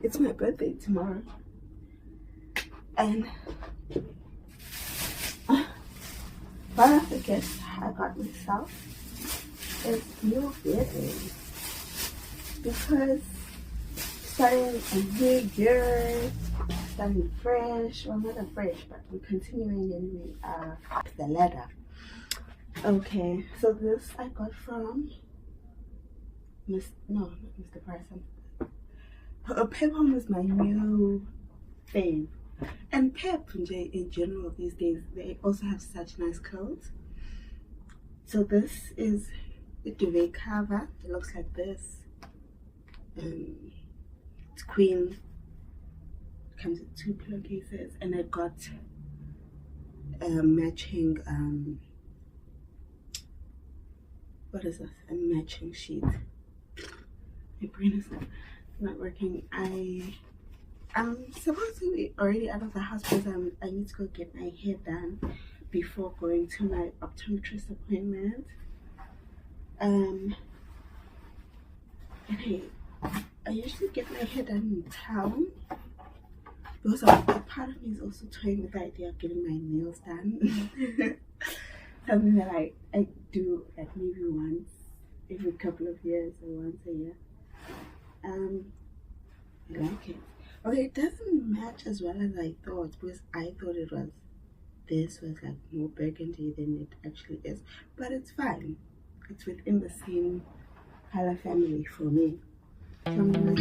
It's my birthday tomorrow, and one of the gifts I got myself is new bedding, because starting a new year, starting fresh, well not fresh, but we're continuing and we are up the ladder. Okay, so this I got from not Mr. Person. Pep Home is my new fave, and Pep in general these days, they also have such nice clothes. So this is the duvet cover. It looks like this. It's queen. It comes with 2 pillowcases, and I got a matching what is this? A matching sheet. My brain is not working. I'm supposed to be already out of the house because I need to go get my hair done before going to my optometrist appointment. And I usually get my hair done in town, because a part of me is also toying with the idea of getting my nails done. Something that I do like maybe once every couple of years or once a year. I like it. Okay, it doesn't match as well as I thought, because I thought this was like more burgundy than it actually is, but it's fine. It's within the same color family for me. So I'm gonna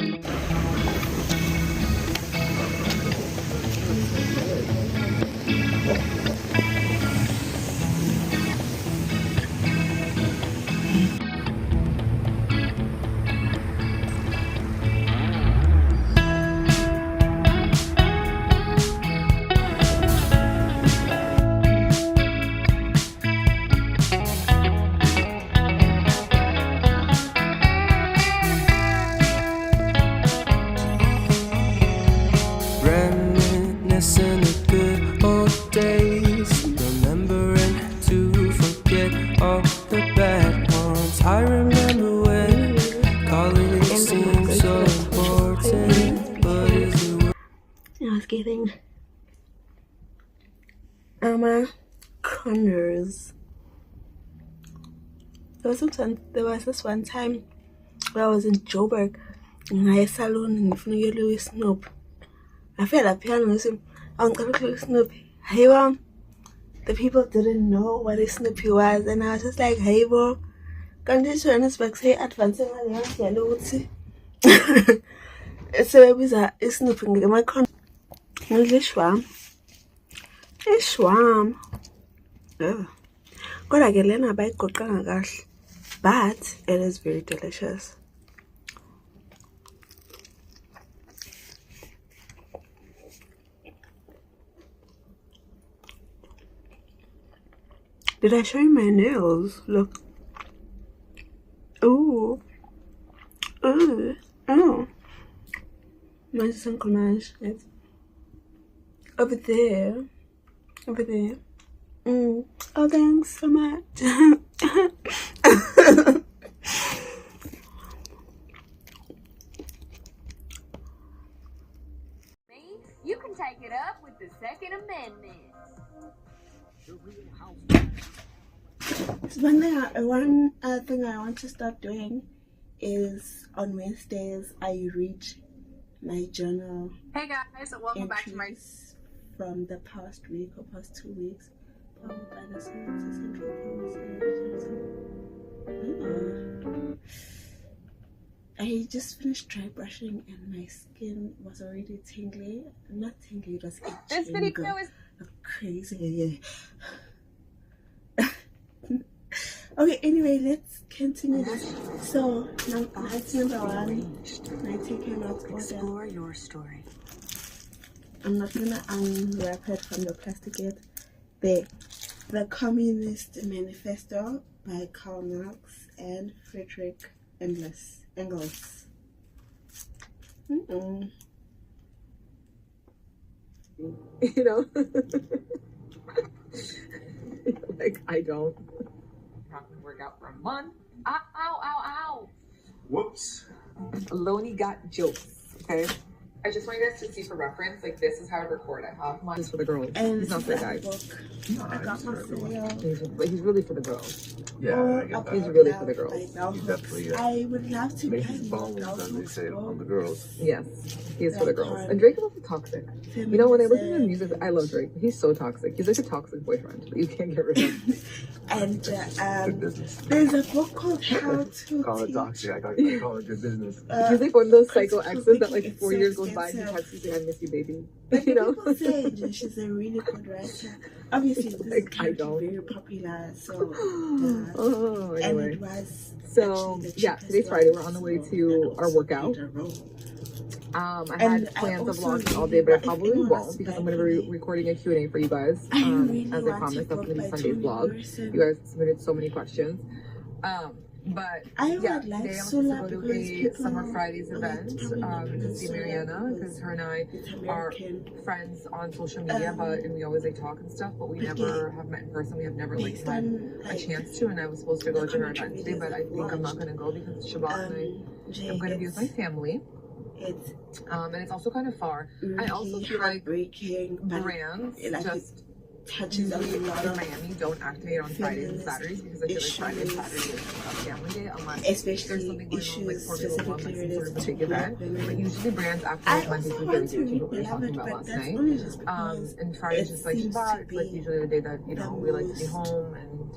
reminiscing the good old days, remembering to forget all the bad ones. I remember when college seemed so important, but is it I was getting corners. There was this one time where I was in Joburg in my salon and ngifuna Louis Snoop. I felt like piano on Louis Snoop. Hey, the people didn't know what a Snoopy was, and I was just like, hey, bro, can't you show us back? Say, advancing on the yellow. It's a Snoopy in my corner. It's warm. It's warm. Kodwa ke lena abayigoqanga kahle, but it is very delicious. Did I show you my nails? Look. Ooh. Ooh. Oh. Nice and collage. It's over there. Over there. Oh, thanks so much. You can take it up with the Second Amendment. So one thing I want to start doing is on Wednesdays I read my journal. Hey guys, welcome back to my from the past week or past 2 weeks. Powered by the Central Promise. I just finished dry brushing and my skin was already tingly. Not tingly, it was itching. This video is Crazy. Yeah. Okay, anyway, let's continue this. So, that's number one. I taking notes. explore your story. I'm not gonna unwrap it from the plastic yet. The Communist Manifesto by Karl Marx and Friedrich Engels. You know, like I don't. Not gonna work out for a month. Ow, ow, ow, ow. Whoops. Loney got jokes. Okay. I just want you guys to see for reference, like this is how I record. I have mine for the girls. And He's not for the guys. No, I got my cereal. He's really for the girls. Yeah, I get He's that. really for the girls. He definitely I would love to makes buy his more bones, bell as they hooks, say, bro. on the girls. Yes, he's for the Like girls. hard. And Drake is also toxic. You know, when I listen to his Feminism. music, I love Drake. He's so toxic. He's like a toxic boyfriend that you can't get rid of. And Good business. there's a book called How to Call it Teach. toxic. I call it good business. He's like one of those psycho Because exes that like it's 4 so years goes by and he expensive. texts you saying, I miss you, baby. But You know? people say that she's a really good writer. Obviously, this Like, is I don't. very popular. So, Oh, and anyway. it was So, actually the yeah, cheapest today's Friday. one, We're on the way so to that our also workout. played a role. I And had I plans of also vlogging all really day, but I want- if probably anyone won't wants because to I'm going to buy be me- recording a Q&A for you guys. I really as I want to promised, that's go going to be by Sunday's Toni vlog. Morrison. You guys submitted so many questions. But I yeah, would like today I'm Sula supposed to go because to a people Summer Fridays like event probably not to because see Sula Mariana because was her and I it's are American. friends on social media, and we always like talk and stuff, but we But never have met in person. We have never like Based had on a like chance to, and I was supposed to go the to her commentary event today, videos but I I've think I'm not watched, going to go because it's Shabbat and I'm going to be with my family. It's And it's also kind of far. really I also feel like heartbreaking, but brands like just touches on a usually lot in of Miami don't activate on Fridays and feminist Saturdays because I feel like Friday and issues, Saturday is a family day unless there's especially something going on like issues Formula One, like specifically some sort of a related big to black event. But women. usually brands I activate Monday also through want Thursday, to which is read what we were talking Beloved, about but last that's night. only just because And Friday's it just like seems to Shabbat. It's like be usually the day that, you the know, we like to be most, home and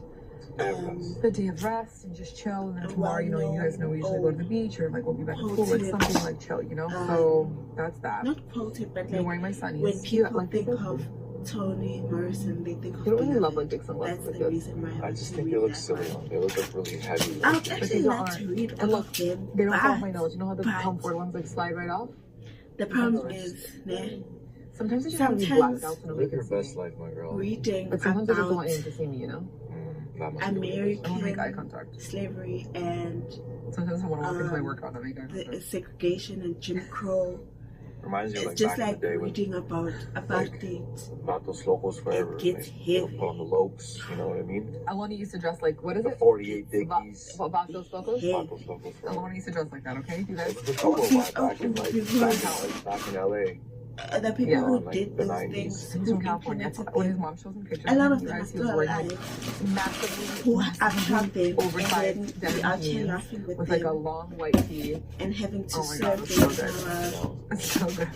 the the day of rest and just chill. And then tomorrow, you know, you guys know we usually go to the beach or like we'll be back at school, like something like chill, you know? So that's that. not quoted, but You're like wearing my sunnies. when people like think of Toni Morrison, they think of you don't really Beloved. love like big sunglasses That's like the this. reason why I I want just to think read they look that silly. one. They look like really heavy. I would actually these like aren't. to read And all look, of them, they don't fall off my but nose. You know how the but- comfort ones like slide right off? the problem is, Sometimes I just want to be Sometimes- blacked out so nobody Live your can see best me. life, my girl. reading But sometimes I just don't about want anyone to see me, you know? That must be what it is. I don't make eye American contact. slavery and Sometimes I want to walk into my workout and I make eye the contact. segregation and Jim Crow. Reminds you of It's like just back in like the day when reading about like, it. Vatos Locos forever. gets Like, you know, heavy. put on the Lopes, you know what I mean? Alona used to dress like, what is The it? 48 Dickies. Vatos Locos? Hey. Vatos Locos forever. Alona used to dress like that, okay? You guys? The couple of while back in like Because- back in LA. The people Yeah, who like did the those 90s. things, He was who from California. implemented When his them, mom shows me pictures, a lot of you them are guys, he was still wearing like alive, massively, who are trapped them, oversized and then denim we are jeans laughing with with like a them long white tee. and having to Oh my God, serve it's so them good. You know? It's so good.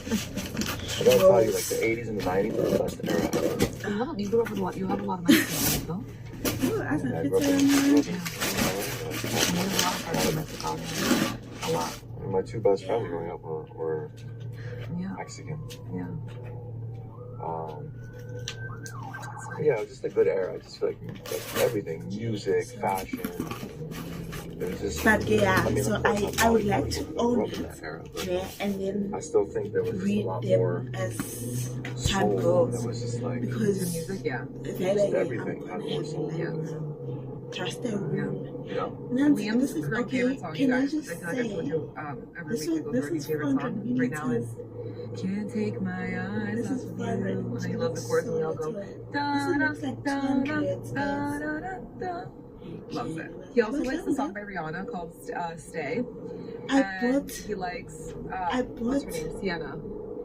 I gotta tell you, like the 80s and the 90s were the best era ever. You grew up with a lot. You have a lot of Mexican friends, no? as a I grew up picture in, on You have a lot of friends in Mexico. A lot. my two best friends growing up were Yeah. Mexican. Yeah. Yeah, it was just a good era. I just feel like everything, music, fashion. It was just. But yeah, I mean, so of course, I I'm would not like to gonna grow own up in that era, but yeah, and then I still think there was just a read lot more them as time soul. That goes was just like The because music, yeah. very everything had more soul. trust them. You know. Nancy, Liam's this is current okay. favorite song, you Can I guys. just I feel like I told say, you every this week we is- go this through our is favorite fun song. to Right now really is Can't Take My Eyes this Off is of fun, You. right? And then you love the chorus and we all go da da This looks like da 200 da da da da. Loves it. He also likes the song by Rihanna called Stay. I And bought he likes I what's her bought- name? Sienna.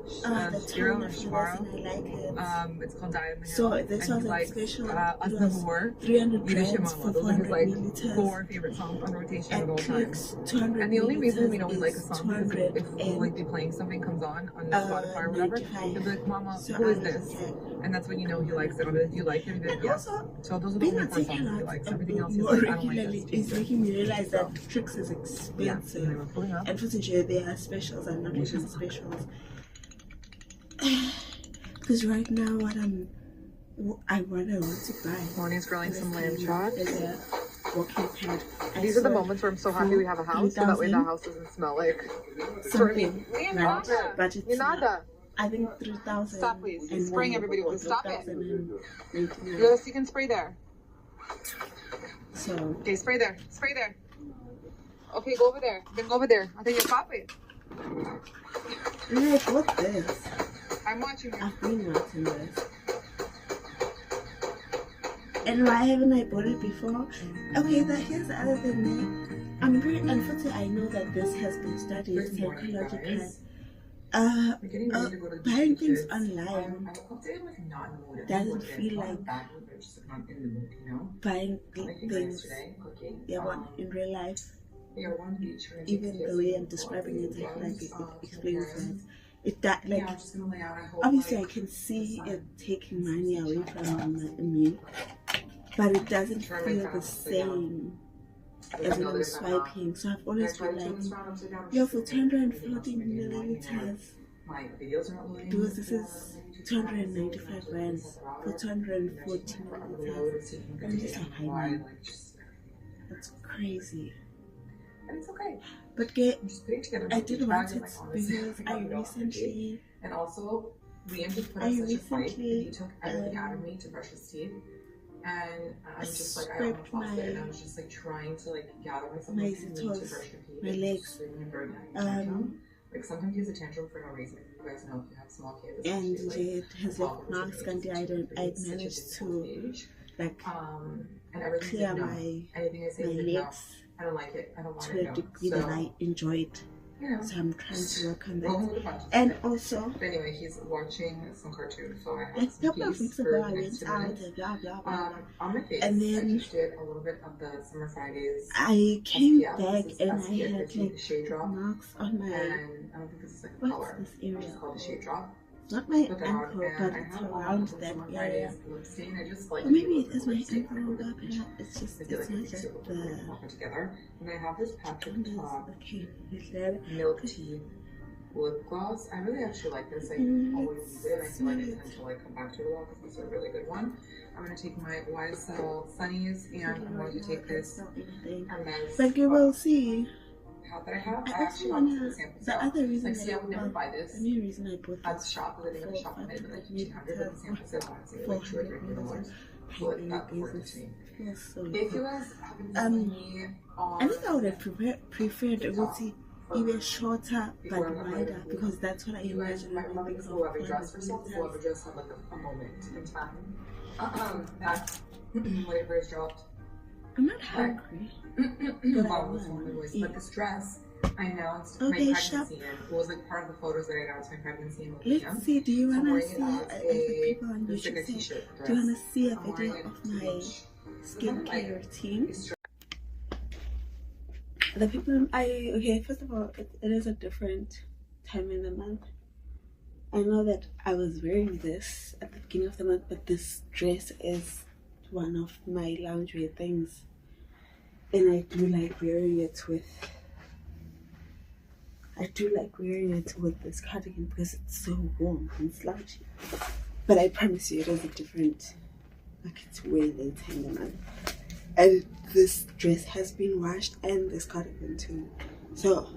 Shiro or Shibaro. I like it. It's called Diet Mayo. So this and was he a likes special. Us It the was War, 300 Yuda grams for Shimama. Those are his 400 like milliliters. 4 favorite songs on rotation at all It times. takes 200 And the only reason we know we milliliters like a is song is 200 if we'll like be playing something comes on Spotify or whatever. He'll be like, Mama, So who is I this? was like, And that's when you know he likes it. Or if you like it, then yes. also, So those are the being only a 4 taken songs he out likes. Everything else he's more like, I don't like regularly this. is making me realize So, that Tricks is yeah, expensive. they were pulling up. And for today, there are specials and not even specials. Because right now, what I want to buy. Morning's grilling some lamb chops. Is a walking pad. These are the moments where I'm so happy we have a house, so that way the 3,000 house doesn't smell like something. Right? Right? But it's not. Nada. I think 3,000. Stop, please. and Spraying one, everybody with it. Stop it. 3,099. Yes, you can spray there. So Okay, spray there. Spray there. Okay, go over there. Then go over there. I think you're popping. like, what this? I'm watching you. I've been watching this. And why haven't I bought it before? Okay, here's the other thing. Unfortunately, I know that this has been studied psychologically. Buying things online doesn't feel like buying things in real life. Even the way I'm describing it, I feel like it explains that. Obviously I can see it taking money away from me, but it doesn't feel the same as when I'm swiping. So I've always been like, yo, for 240 milliliters, because this is 295 rands for 240 milliliters. I'm just like, I know. That's crazy. And it's okay. But I did want it because I recently. And also, Liam just put up such a fight that he took everything out of me to brush his teeth. And I'm just like, I almost lost it. And I was just like trying to like gather myself my to brush your teeth. my legs. Like sometimes he has a tantrum for no reason. You guys know if you have small kids. And it has like marks, and I managed to like clear my legs. I don't like it. I don't want to it. a degree that I enjoy it. Yeah. So I'm trying to work on that. And also, but anyway, he's watching some cartoons, so I a have some couple of weeks ago I went out and blah blah blah. On my face, and then I just did a little bit of the Summer Fridays. I came back and I SPF had 50, like shade drop, marks on my. and I don't think this is like a what's color. this area? It's called a shade drop. Not my Put that ankle, on, but and it's I have around some that Summer area. Fridays lip stain. I just like Or maybe to it is my lip stain ankle for a up. little bit. It's just I feel like not it's just super the. put together. And I have this Patrick Top Okay, is that milk tea lip gloss. I really actually like this. I always use it. I feel like I tend to like come back to it a lot because it's a really good one. I'm going to take my YSL Sunnies and I'm going to take this Hermes. But you will see. That I have. I actually wanna. The other reason like, see, I would never buy this. The main reason I bought at the this shop because I think at the shop I made it like 200, but the sample said honestly like $2 or $3. So like that worked to me. If you guys happen to see me on, I think I would have preferred a Gucci even shorter but wider because that's what I imagine. My this Loewe dress for herself. This Loewe dress had like a moment in time. That when it first dropped. I'm not hungry. But this dress, I announced my pregnancy in. It was like part of the photos that I announced my pregnancy in. Let's see, do you want to see, the people on YouTube say, do you want to see a video of my skincare routine? The people, okay, first of all, it is a different time in the month. I know that I was wearing this at the beginning of the month, but this dress is one of my loungewear things. And I do like wearing it with this cardigan because it's so warm and slouchy. But I promise you it is a different, like it's way later in the month. And this dress has been washed and this cardigan too. So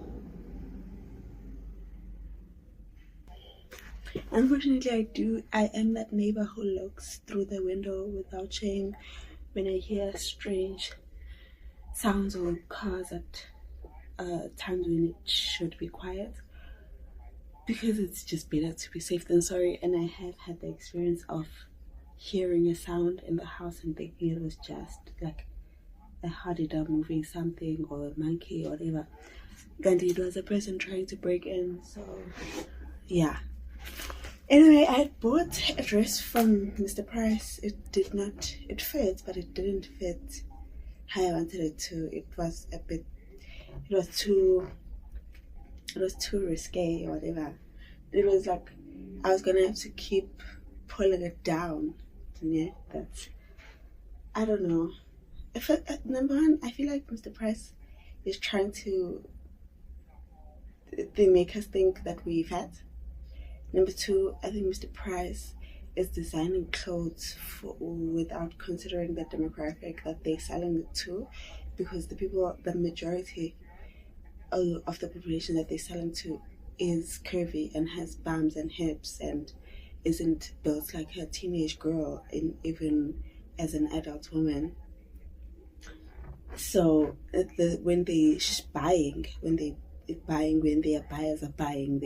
unfortunately I am that neighbor who looks through the window without saying when I hear strange sounds or cars at times when it should be quiet, because it's just better to be safe than sorry. And I have had the experience of hearing a sound in the house and thinking it was just like a hardy-dog moving something or a monkey or whatever. Gandhi, it was a person trying to break in. So yeah, Anyway, I had bought a dress from Mr. Price. It fit, but it didn't fit how I wanted it to. It was too risque or whatever. It was like I was gonna have to keep pulling it down. Yeah, I don't know. Number one, I feel like Mr. Price is trying to. They make us think that we're fat. Number two, I think Mr. Price is designing clothes without considering the demographic that they're selling it to, because the majority of the population that they're selling to is curvy and has bums and hips and isn't built like a teenage girl, even as an adult woman. So when their buyers are buying,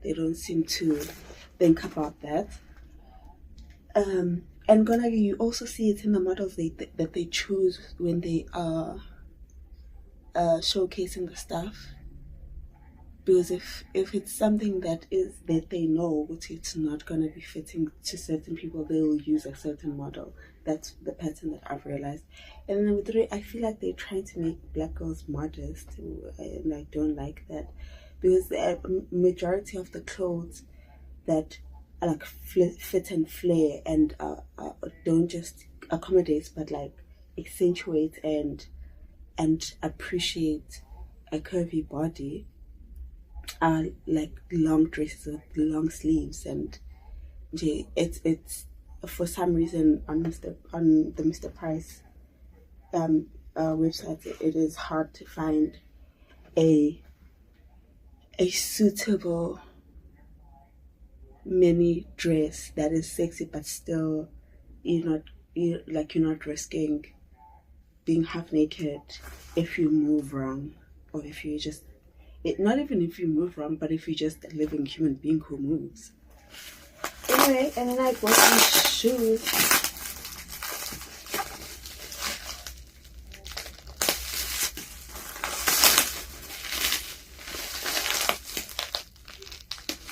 they don't seem to think about that. And you also see it in the models that they choose when they are showcasing the stuff. Because if it's something that they know which it's not gonna be fitting to certain people, they will use a certain model. That's the pattern that I've realized. And then number three, I feel like they're trying to make black girls modest, and I don't like that, because the majority of the clothes that are like fit and flare and don't just accommodate but like accentuate and appreciate a curvy body are like long dresses with long sleeves, and it's for some reason on the Mr. Price website it is hard to find a suitable mini dress that is sexy but still you're not risking being half naked if you move wrong, or if you just not even if you move wrong, but if you're just a living human being who moves. Anyway, and then I bought these shoes.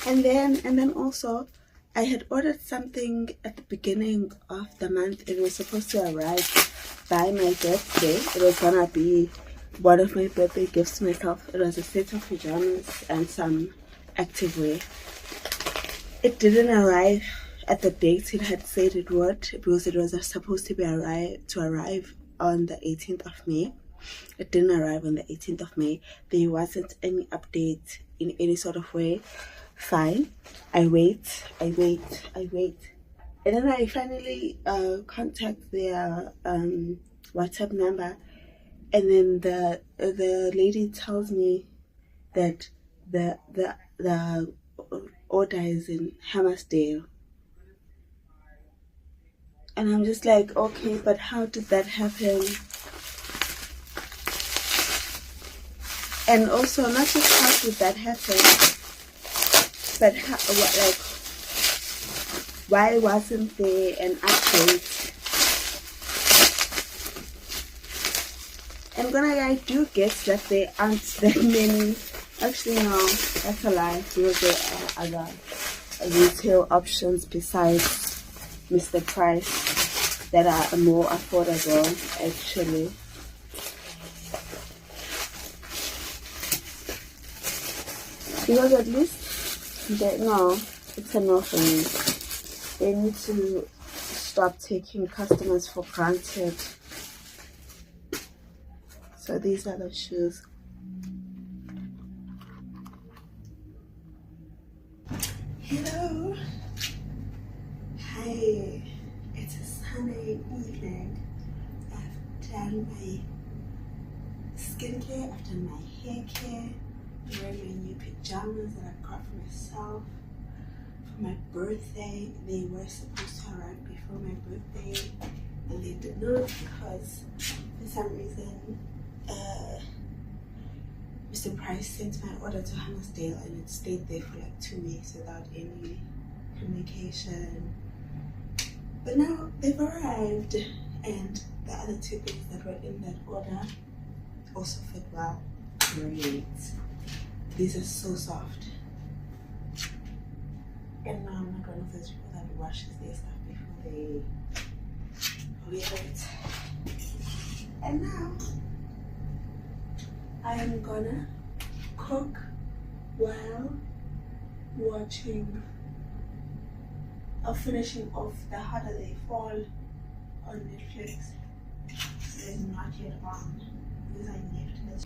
And then also I had ordered something at the beginning of the month. It was supposed to arrive by my birthday. It was gonna be one of my birthday gifts to myself. It was a set of pajamas and some activewear. It didn't arrive at the date it had said it would, because it was supposed to arrive on the 18th of May. It didn't arrive on the 18th of May. There wasn't any update in any sort of way. Fine. I wait. And then I finally contact their WhatsApp number, and then the lady tells me that the order is in Hammersdale. And I'm just like, okay, but how did that happen? And also, not just how did that happen, but why wasn't there an update? And I do get that there aren't that many. Actually, no, that's a lie. Because there are other retail options besides Mr. Price that are more affordable, actually. Because at least, it's a no for me. They need to stop taking customers for granted. So these are the shoes. Hello. Hi. It's a Sunday evening. I've done my skincare, I've done my hair care. I'm wearing my new pajamas that I got for myself for my birthday. They were supposed to arrive before my birthday, and they did not, because for some reason Mr. Price sent my order to Hammersdale, and it stayed there for like 2 weeks without any communication. But now they've arrived, and the other two things that were in that order also fit well. Great. These are so soft. And now I'm not one of those people that rushes their stuff before they leave it. And now I am gonna cook while watching or finishing off The Harder They Fall on Netflix. It is not yet on because I left it.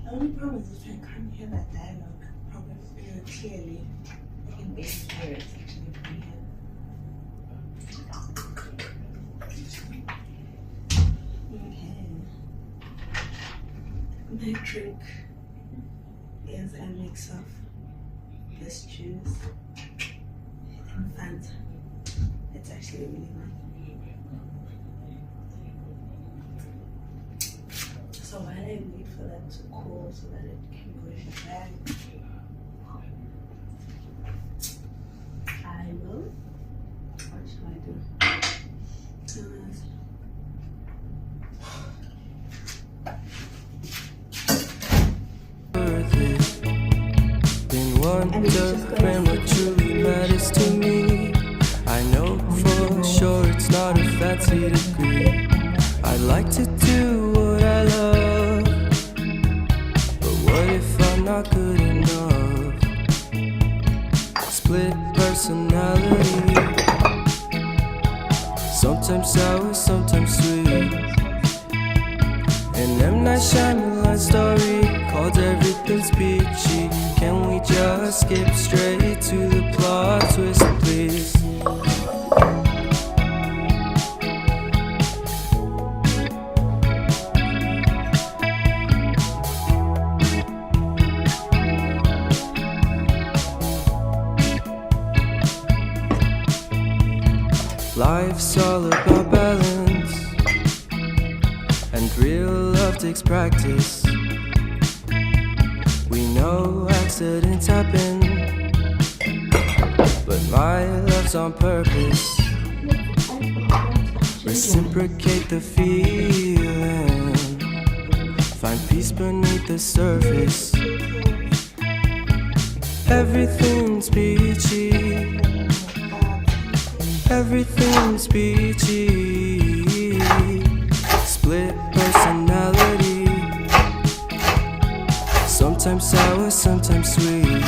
The only problem is I can't hear that dialogue probably clearly. I can barely hear it actually from here. Okay. My drink is a mix of this juice and Fanta. It's actually really nice. So while I wait for that to cool so that it can go in the bag, I will. What should I do? Been wondering what truly matters to me. I know for sure it's not a fancy degree. I'd like to do what I love, but what if I'm not good enough? Split personality, sometimes sour, sometimes sweet. An M. Night Shyamalan story called Everything's Peachy. Can we just skip straight to the plot twist, please? Life's all about balance, and real love takes practice. We know accidents happen, but my love's on purpose. Reciprocate the feeling, find peace beneath the surface. Everything's peachy, everything's peachy. Split personality, sometimes sour, sometimes sweet.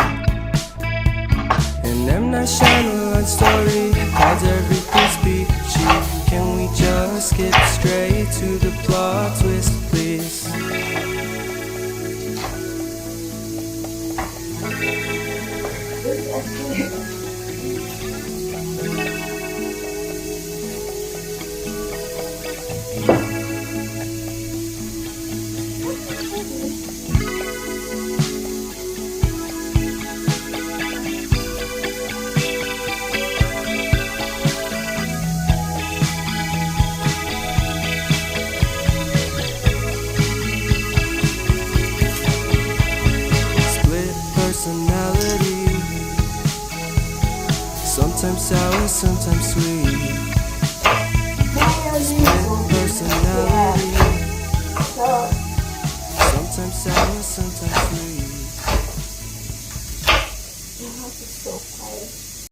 An M. Night Shyamalan story called Everything's Peachy. Can we just skip straight to the plot twist, please? Sometimes sour, sometimes sweet. Split personality. Sometimes sour, sometimes sweet. My house is so quiet.